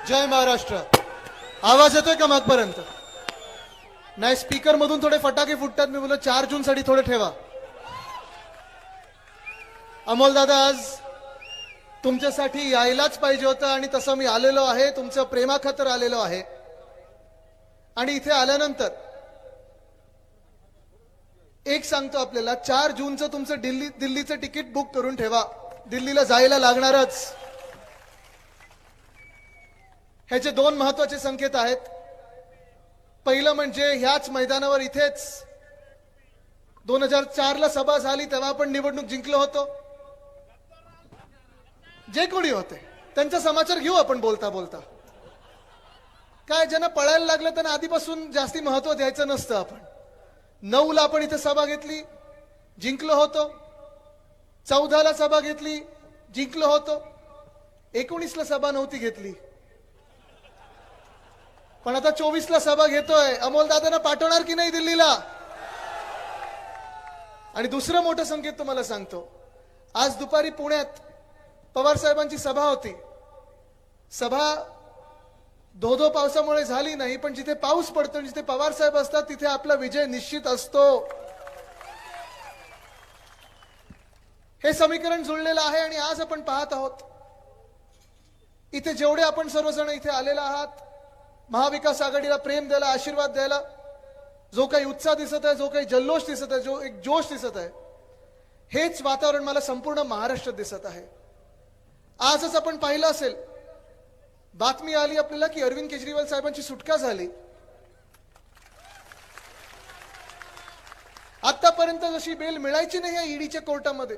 जय महाराष्ट्र. आवाज येतोय का मागपर्यंत? नाही, स्पीकर मधून थोडे फटाके फुटतात. मी बोललो 4 जून साठी थोडे ठेवा. अमोल दादा, आज तुमच्यासाठी यायलाच पाहिजे होतं आणि तसं मी आलेलो आहे. तुमचं प्रेमाखातर आलेलो आहे. आणि इथे आल्यानंतर एक सांगतो आपल्याला, 4 जूनचं तुमचं दिल्लीचं तिकीट बुक करून ठेवा. दिल्लीला जायला लागणारच. ह्याचे 2 महत्वाचे संकेत आहेत. पहिलं म्हणजे ह्याच मैदानावर इथेच 2004 ला सभा झाली, तेव्हा आपण निवडणूक जिंकलो होतो. जे कोणी होते त्यांचा समाचार घेऊ आपण बोलता बोलता. काय ज्यांना पळायला लागलं त्यांना आधीपासून जास्ती महत्व द्यायचं नसतं. आपण 9 ला आपण इथे सभा घेतली, जिंकलो होतो. 14 ला सभा घेतली, जिंकलो होतो. 19 ला सभा नव्हती घेतली, पण आता 24 ला सभा घेतोय. अमोल दादांना पाठवणार की नाही दिल्लीला? आणि दुसरं मोठं संकेत तुम्हाला सांगतो. आज दुपारी पुण्यात पवार साहेबांची सभा होती. सभा धो पावसामुळे झाली नाही, पण जिथे पाऊस पडतो, जिथे पवार साहेब असतात, तिथे आपला विजय निश्चित असतो. हे समीकरण जुळलेलं आहे. आणि आज आपण पाहत आहोत इथे जेवढे आपण सर्वजण इथे आलेला आहात, महाविकास आघाडीला प्रेम द्यायला, आशीर्वाद द्यायला, जो काही उत्साह दिसत आहे, जो काही जल्लोष दिसत आहे, जो एक जोश दिसत आहे, हेच वातावरण मला संपूर्ण महाराष्ट्रात दिसत आहे. आजच आपण पाहिलं असेल, बातमी आली आपल्याला की अरविंद केजरीवाल साहेबांची सुटका झाली. आतापर्यंत जशी बेल मिळायची नाही या ईडीच्या कोर्टामध्ये,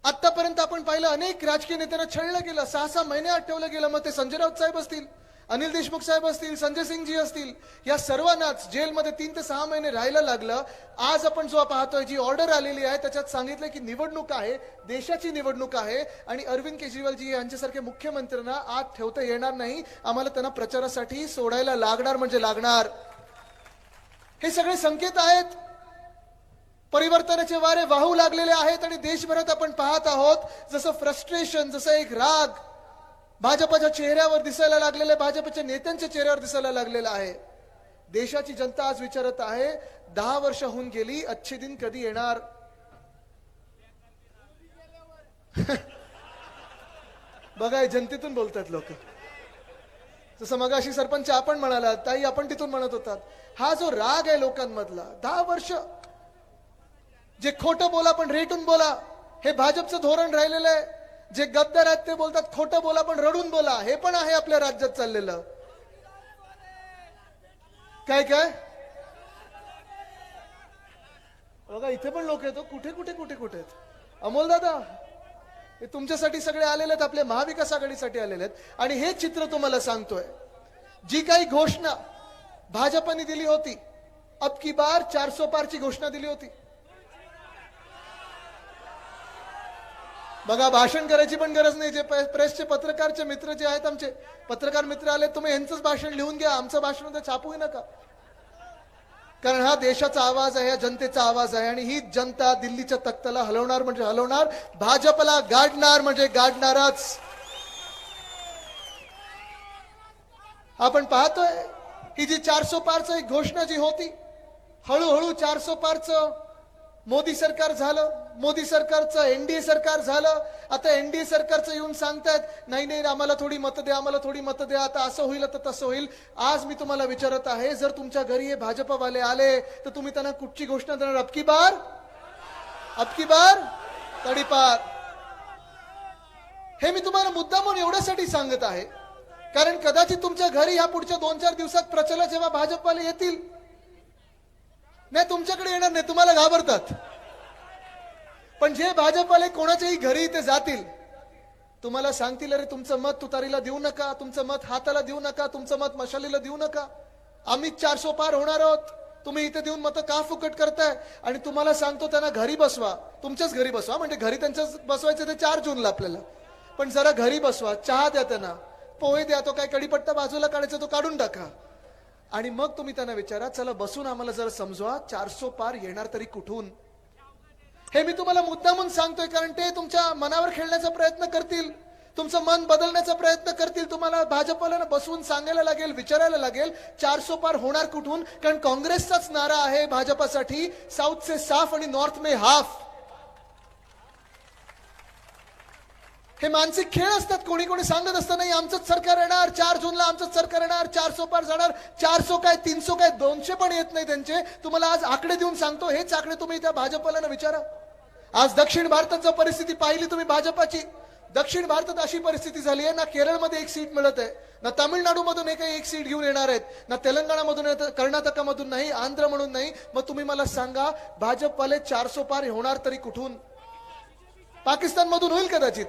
आतापर्यंत आपण पाहिलं अनेक राजकीय नेत्यांना छळलं गेलं. 6-6 महिने आठवलं गेलं. मग ते संजय राऊत साहेब असतील, अनिल देशमुख साहेब असतील, संजय सिंगजी असतील, या सर्वांनाच जेलमध्ये 3 ते 6 महिने राहायला लागलं. आज आपण जो पाहतोय, जी ऑर्डर आलेली आहे, त्याच्यात सांगितलं की निवडणूक आहे, देशाची निवडणूक आहे, आणि अरविंद केजरीवालजी यांच्यासारख्या मुख्यमंत्र्यांना आत ठेवता येणार नाही. आम्हाला त्यांना प्रचारासाठी सोडायला लागणार म्हणजे लागणार. हे सगळे संकेत आहेत. परिवर्तनाचे वारे वाहू लागलेले आहेत. आणि देशभरात आपण पाहत आहोत जसं फ्रस्ट्रेशन, जसं एक राग भाजपच्या चेहऱ्यावर दिसायला लागलेले, भाजपच्या नेत्यांच्या चेहऱ्यावर दिसायला लागलेला आहे. देशाची जनता आज विचारत आहे, 10 वर्ष होऊन गेली, अच्छे दिन कधी येणार? बघा, जनतेतून बोलतात लोक. जसं मगाशी सरपंच आपण म्हणाला, ताई आपण तिथून म्हणत होतात. हा जो राग आहे लोकांमधला, 10 वर्ष जे खोटं बोला पण रेटून बोला, हे भाजपचं धोरण राहिलेलं आहे. जे गद्दार आहेत ते बोलतात खोटं बोला पण रडून बोला, हे पण आहे आपल्या राज्यात चाललेलं. काय काय बघा, इथे पण लोक आहेत. कुठे कुठे कुठे कुठे आहेत? अमोल दादा, हे तुमच्यासाठी सगळे आलेले आहेत, आपल्या महाविकास आघाडीसाठी आलेले आहेत. आणि हे चित्र तुम्हाला सांगतोय, जी काही घोषणा भाजपने दिली होती, अब की बार 400 पारची घोषणा दिली होती. बघा, भाषण करायची पण गरज नाही. जे प्रेसचे पत्रकारचे मित्र जे आहेत, आमचे पत्रकार मित्र आले, तुम्ही यांचंच भाषण लिहून घ्या, आमचं भाषण उद्या छापूही नका. कारण हा देशाचा आवाज आहे, हा जनतेचा आवाज आहे. आणि ही जनता दिल्लीच्या तख्ताला हलवणार म्हणजे हलवणार, भाजपला गाडणार म्हणजे गाडणारच. आपण पाहतोय ही जी 400 पारचं एक घोषणा जी होती, हळूहळू 400 पारचं मोदी सरकार झालं, मोदी सरकारचं एनडीए सरकार झालं. आता एनडीए सरकारचं येऊन सांगतायत, नाही नाही आम्हाला थोडी मतं द्या, आम्हाला थोडी मतं द्या, आता असं होईल, आता तसं होईल. आज मी तुम्हाला विचारत आहे, जर तुमच्या घरी हे भाजपवाले आले तर तुम्ही त्यांना कुठची घोषणा देणार? अब की बार तडीपार. हे मी तुम्हाला मुद्दामून एवढ्यासाठी सांगत आहे, कारण कदाचित तुमच्या घरी ह्या पुढच्या 2-4 दिवसात प्रचाराला जेव्हा भाजपवाले येतील, नाही तुमच्याकडे येणार नाही, तुम्हाला घाबरतात. पण जे भाजपवाले कोणाच्याही घरी ते जातील, तुम्हाला सांगतील, अरे तुमचं मत तुतारीला देऊ नका, तुमचं मत हाताला देऊ नका, तुमचं मत मशालीला देऊ नका, आम्ही 400 पार होणार आहोत, तुम्ही इथे देऊन मतं का फुकट करताय? आणि तुम्हाला सांगतो, त्यांना घरी बसवा, तुमच्याच घरी बसवा. म्हणजे घरी त्यांच्याच बसवायचं ते 4 जूनला आपल्याला, पण जरा घरी बसवा, चहा द्या त्यांना, पोहे द्या, तो काय कढीपत्ता बाजूला काढायचा तो काढून टाका. आणि मग तुम्ही त्यांना विचारा, चला बसून आम्हाला जरा समजवा, 400 पार येणार तरी कुठून? हे मी तुम्हाला मुद्दामून सांगतोय, कारण ते तुमच्या मनावर खेळण्याचा प्रयत्न करतील. तुमचं मन बदलण्याचा प्रयत्न करतील, तुम्हाला भाजपला बसवून सांगायला लागेल, विचारायला लागेल 400 पार होणार कुठून. कारण काँग्रेसचाच नारा आहे भाजपासाठी, साऊथ से साफ आणि नॉर्थ में हाफ. हे मानसिक खेळ असतात. कोणी कोणी सांगत असतं नाही आमचंच सरकार येणार, 4 जूनला आमचंच सरकार येणार, 400 पार जाणार. 400 काय 300 काय 200 पण येत नाही त्यांचे. तुम्हाला आज आकडे देऊन सांगतो, हेच आकडे तुम्ही त्या भाजपला विचारा. आज दक्षिण भारतात जर परिस्थिती पाहिली तुम्ही भाजपाची, दक्षिण भारतात अशी परिस्थिती झाली आहे, ना केरळमध्ये एक सीट मिळत आहे, ना तामिळनाडूमधून एक सीट घेऊन येणार आहेत, ना तेलंगणामधून, कर्नाटकामधून नाही, आंध्र म्हणून नाही. मग तुम्ही मला सांगा भाजपवाले 400 पार होणार तरी कुठून? पाकिस्तानमधून होईल कदाचित,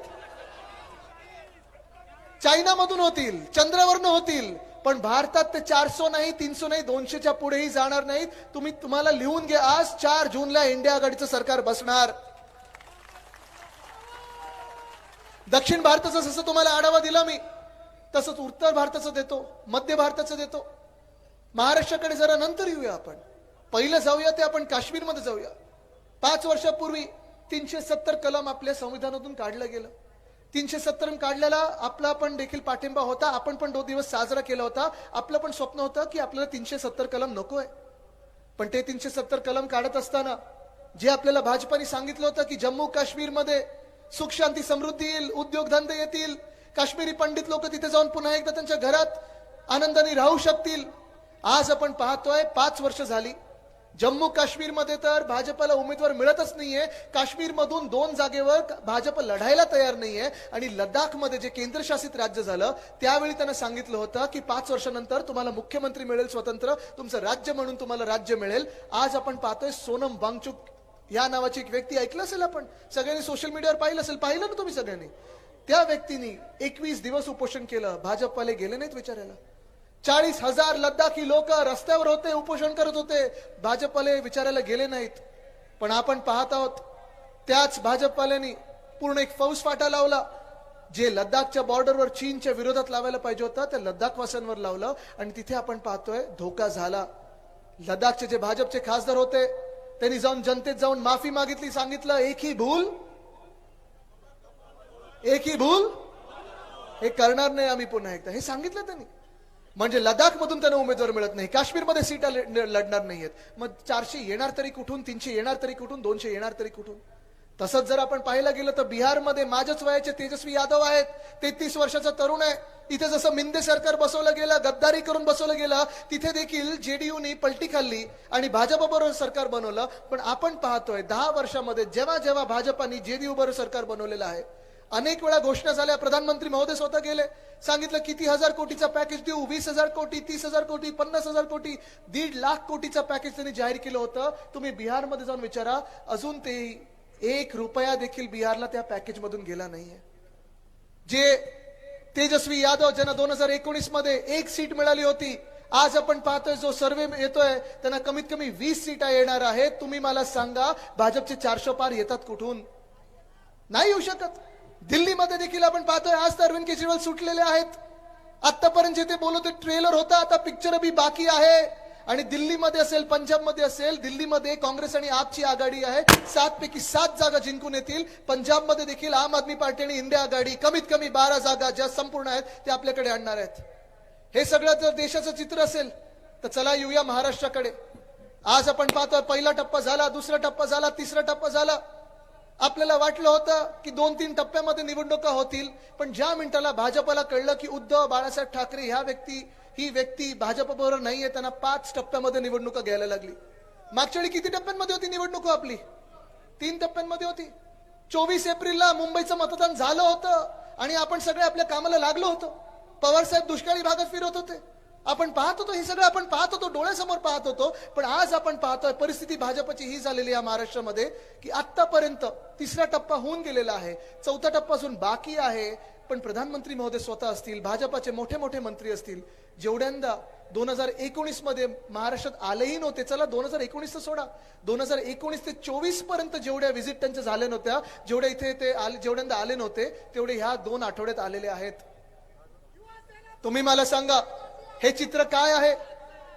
चायनामधून होतील, चंद्रावरनं होतील, पण भारतात ते 400 नाही, 300 नाही, 200च्या पुढेही जाणार नाहीत. तुम्हाला लिहून घ्या, आज 4 जूनला इंडिया आघाडीचं सरकार बसणार. दक्षिण भारताचं जसं तुम्हाला आढावा दिला मी, तसंच उत्तर भारताचं देतो, मध्य भारताचं देतो. महाराष्ट्राकडे जरा नंतर येऊया. आपण पहिलं जाऊया ते आपण काश्मीरमध्ये जाऊया. 5 वर्षापूर्वी 370 कलम आपल्या संविधानातून काढलं गेलं. 370 काढलेला आपला पण देखील पाठिंबा होता. आपण पण 2 दिवस साजरा केला होता. आपलं पण स्वप्न होतं की आपल्याला 370 कलम नकोय. पण ते 370 कलम काढत असताना जे आपल्याला भाजपाने सांगितलं होतं की जम्मू काश्मीरमध्ये सुख शांती समृद्धी येईल, उद्योगधंदे येतील, काश्मीरी पंडित लोक तिथे जाऊन पुन्हा एकदा त्यांच्या घरात आनंदाने राहू शकतील. आज आपण पाहतोय 5 वर्ष झाली, जम्मू काश्मीरमध्ये तर भाजपला उमेदवार मिळतच नाहीये. काश्मीरमधून 2 जागेवर भाजप लढायला तयार नाहीये. आणि लडाखमध्ये जे केंद्रशासित राज्य झालं त्यावेळी त्यांना सांगितलं होतं की 5 वर्षानंतर तुम्हाला मुख्यमंत्री मिळेल, स्वतंत्र तुमचं राज्य म्हणून तुम्हाला राज्य मिळेल. आज आपण पाहतोय सोनम वांगचुक या नावाची एक व्यक्ती, ऐकलं असेल आपण सगळ्यांनी, सोशल मीडियावर पाहिलं असेल, पाहिलं ना तुम्ही सगळ्यांनी. त्या व्यक्तीने 21 दिवस उपोषण केलं. भाजपवाले गेले नाहीत विचारायला. 40,000 लद्दाखी लोक रस्त्यावर होते, उपोषण करत होते, भाजपवाले विचारायला गेले नाहीत. पण आपण पाहत आहोत त्याच भाजपवाल्यांनी पूर्ण एक फौज फाटा लावला. जे लद्दाखच्या बॉर्डरवर चीनच्या विरोधात लावायला पाहिजे होता त्या लद्दाखवासियांवर लावलं. आणि तिथे आपण पाहतोय धोका झाला. लद्दाखचे जे भाजपचे खासदार होते त्यांनी जाऊन जनतेत जाऊन माफी मागितली, सांगितलं एक ही भूल हे करणार नाही आम्ही पुन्हा एकदा, हे सांगितलं त्यांनी. म्हणजे लडाख मधून त्यांना उमेदवार मिळत नाही, काश्मीरमध्ये सीटा लढणार नाहीयेत. मग 400 येणार तरी कुठून, 300 येणार तरी कुठून, 200 येणार तरी कुठून? तसंच जर आपण पाहायला गेलं तर बिहारमध्ये माझ्याच वयाचे तेजस्वी यादव आहेत, 33 वर्षाचा तरुण आहे. इथे जसं मिंदे सरकार बसवलं गेलं, गद्दारी करून बसवलं गेलं, तिथे देखील जेडीयूनी पलटी खाल्ली आणि भाजपबरोबर सरकार बनवलं. पण आपण पाहतोय 10 वर्षामध्ये जेव्हा जेव्हा भाजपानी जेडीयू बरोबर सरकार बनवलेलं आहे, अनेक वेळा घोषणा झाल्या. प्रधानमंत्री महोदय स्वतः गेले, सांगितलं किती हजार कोटीचा पॅकेज देऊ, 20,000 कोटी, 30,000 कोटी, 50,000 कोटी, 1.5 लाख कोटीचा पॅकेज त्यांनी जाहीर केलं होतं. तुम्ही बिहारमध्ये जाऊन विचारा, अजून ते 1 रुपया देखील बिहारला त्या पॅकेज मधून गेला नाहीये. जे तेजस्वी यादव ज्यांना 2019 मध्ये 1 सीट मिळाली होती, आज आपण पाहतोय जो सर्वे येतोय त्यांना कमीत कमी 20 सीटा येणार आहेत. तुम्ही मला सांगा भाजपचे 400 पार येतात कुठून? नाही येऊ शकत. दिल्लीमध्ये देखील आपण पाहतोय आज तर अरविंद केजरीवाल सुटलेले आहेत. आतापर्यंत जे ते बोलत ट्रेलर होता, आता पिक्चर बी बाकी आहे. आणि दिल्लीमध्ये असेल, पंजाबमध्ये असेल, दिल्लीमध्ये काँग्रेस आणि आपची आघाडी आहे, 7 पैकी 7 जागा जिंकून येतील. पंजाबमध्ये देखील आम आदमी पार्टी आणि इंडिया आघाडी कमीत कमी 12 जागा ज्या संपूर्ण आहेत ते आपल्याकडे आणणार आहेत. हे सगळं जर देशाचं चित्र असेल तर चला येऊया महाराष्ट्राकडे. आज आपण पाहतोय पहिला टप्पा झाला, दुसरा टप्पा झाला, तिसरा टप्पा झाला. आपल्याला वाटलं होतं की 2-3 टप्प्यामध्ये निवडणुका होतील, पण ज्या मिनिटाला भाजपला कळलं की उद्धव बाळासाहेब ठाकरे ही व्यक्ती भाजपबरोबर नाहीये, त्यांना 5 टप्प्यामध्ये निवडणुका घ्यायला लागली. मागच्या वेळी किती टप्प्यांमध्ये होती निवडणूक आपली? 3 टप्प्यांमध्ये होती. 24 एप्रिलला मुंबईचं मतदान झालं होतं आणि आपण सगळे आपल्या कामाला लागलो होतो. पवार साहेब दुष्काळी भागात फिरत होते. आपण पाहत होतो, हे सगळं आपण पाहत होतो, डोळ्यासमोर पाहत होतो. पण आज आपण पाहतोय परिस्थिती भाजपची ही झालेली आहे महाराष्ट्रामध्ये की आतापर्यंत 3रा टप्पा होऊन गेलेला आहे, 4था टप्पा अजून बाकी आहे. पण प्रधानमंत्री महोदय स्वतः असतील, भाजपाचे मोठे मोठे मंत्री असतील, जेवढ्यांदा 2019 मध्ये महाराष्ट्रात आलेही नव्हते. चला 2019 सोडा, 2019 ते 24 पर्यंत जेवढ्या व्हिजिट त्यांच्या झाल्या नव्हत्या, जेवढ्या इथे ते जेवढ्यांदा आले नव्हते तेवढे ह्या 2 आठवड्यात आलेले आहेत. तुम्ही मला सांगा हे चित्र काय आहे?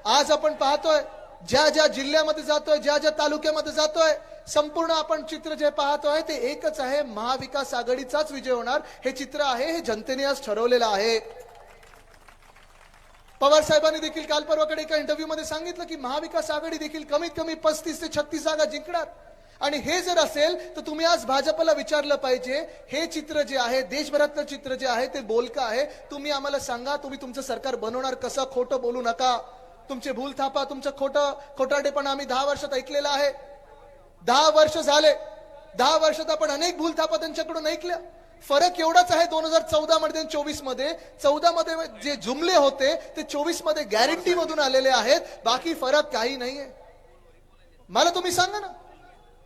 आज आपण पाहतोय ज्या ज्या जिल्ह्यामध्ये जातोय, ज्या ज्या तालुक्यामध्ये जातोय, संपूर्ण आपण चित्र जे पाहतोय ते एकच आहे, महाविकास आघाडीचाच विजय होणार हे चित्र आहे. हे जनतेने आज ठरवलेलं आहे. पवार साहेबांनी देखील काल परवाकडे एका इंटरव्ह्यू मध्ये सांगितलं की महाविकास आघाडी देखील कमीत कमी 35 ते 36 जागा जिंकणार. आणि हे जर असेल तर तुम्ही आज भाजपला विचारलं पाहिजे, हे चित्र जे आहे, देशभरातलं चित्र जे आहे ते बोलकं आहे. तुम्ही आम्हाला सांगा, तुम्ही तुमचं सरकार बनवणार कसं? खोटं बोलू नका. तुमचे भूलथापा, तुमचं खोटारडेपणा आम्ही 10 वर्षात ऐकलेलं आहे. 10 वर्ष झाले. 10 वर्षात आपण अनेक भूलथापा त्यांच्याकडून ऐकल्या. फरक एवढाच आहे 2014 मध्ये आणि 24 मध्ये. 14 मध्ये जे जुमले होते ते 24 मध्ये गॅरंटी मधून आलेले आहेत. बाकी फरक काही नाहीये. मला तुम्ही सांगा ना,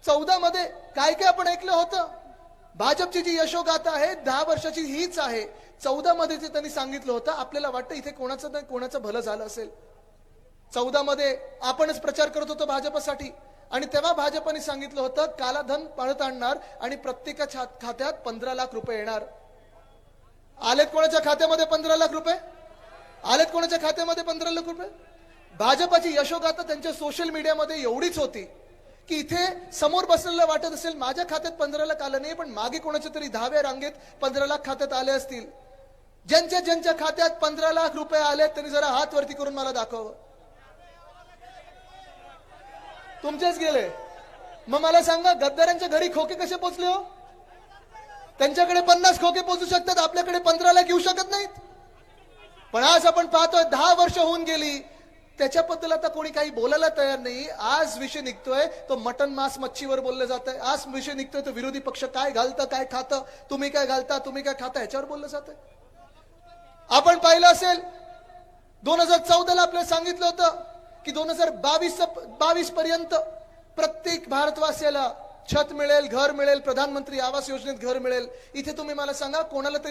14 मध्ये काय काय आपण ऐकलं होतं? भाजपची जी यशोगाथा आहे 10 वर्षाची हीच आहे. 14 मध्ये जे त्यांनी सांगितलं होतं, आपल्याला वाटतं इथे कोणाचं नाही कोणाचं भलं झालं असेल. 14 मध्ये आपणच प्रचार करत होतो भाजपसाठी आणि तेव्हा भाजपने सांगितलं होतं कालाधन पळत आणणार आणि प्रत्येकाच्या खात्यात 15 लाख रुपये येणार. आलेत कोणाच्या खात्यामध्ये 15 लाख रुपये? आलेत कोणाच्या खात्यामध्ये 15 लाख रुपये? भाजपची यशोगाथा त्यांच्या सोशल मीडियामध्ये एवढीच होती की इथे समोर बसलेला वाटत असेल माझ्या खात्यात 15 लाख आलं नाही, पण मागे कोणाच्या तरी 10व्या रांगेत 15 लाख खात्यात आले असतील. ज्यांच्या खात्यात 15 लाख रुपये आले त्यांनी जरा हात वरती करून मला दाखवावं. तुमचेच गेले. मग मला सांगा, गद्दारांच्या घरी खोके कसे पोचले हो? त्यांच्याकडे 50 खोके पोचू शकतात, आपल्याकडे 15 लाख येऊ शकत नाहीत. पण आज आपण पाहतोय 10 वर्ष होऊन गेली, त्याच्याबद्दल आता कोणी काही बोलायला तयार नाही. आज विषय निघतोय तो मटन मांस मच्छीवर बोललं जात आहे. आज विषय निघतोय तो विरोधी पक्ष काय घालतं काय खातं, तुम्ही काय घालता तुम्ही काय खाता, ह्याच्यावर बोललं जात आहे. आपण पाहिलं असेल 2014ला आपल्याला सांगितलं होतं की 2022 पर्यंत प्रत्येक भारतवासियाला छत मिळेल, घर मिळेल, प्रधानमंत्री आवास योजनेत घर मिळेल. इथे तुम्ही मला सांगा, कोणाला तरी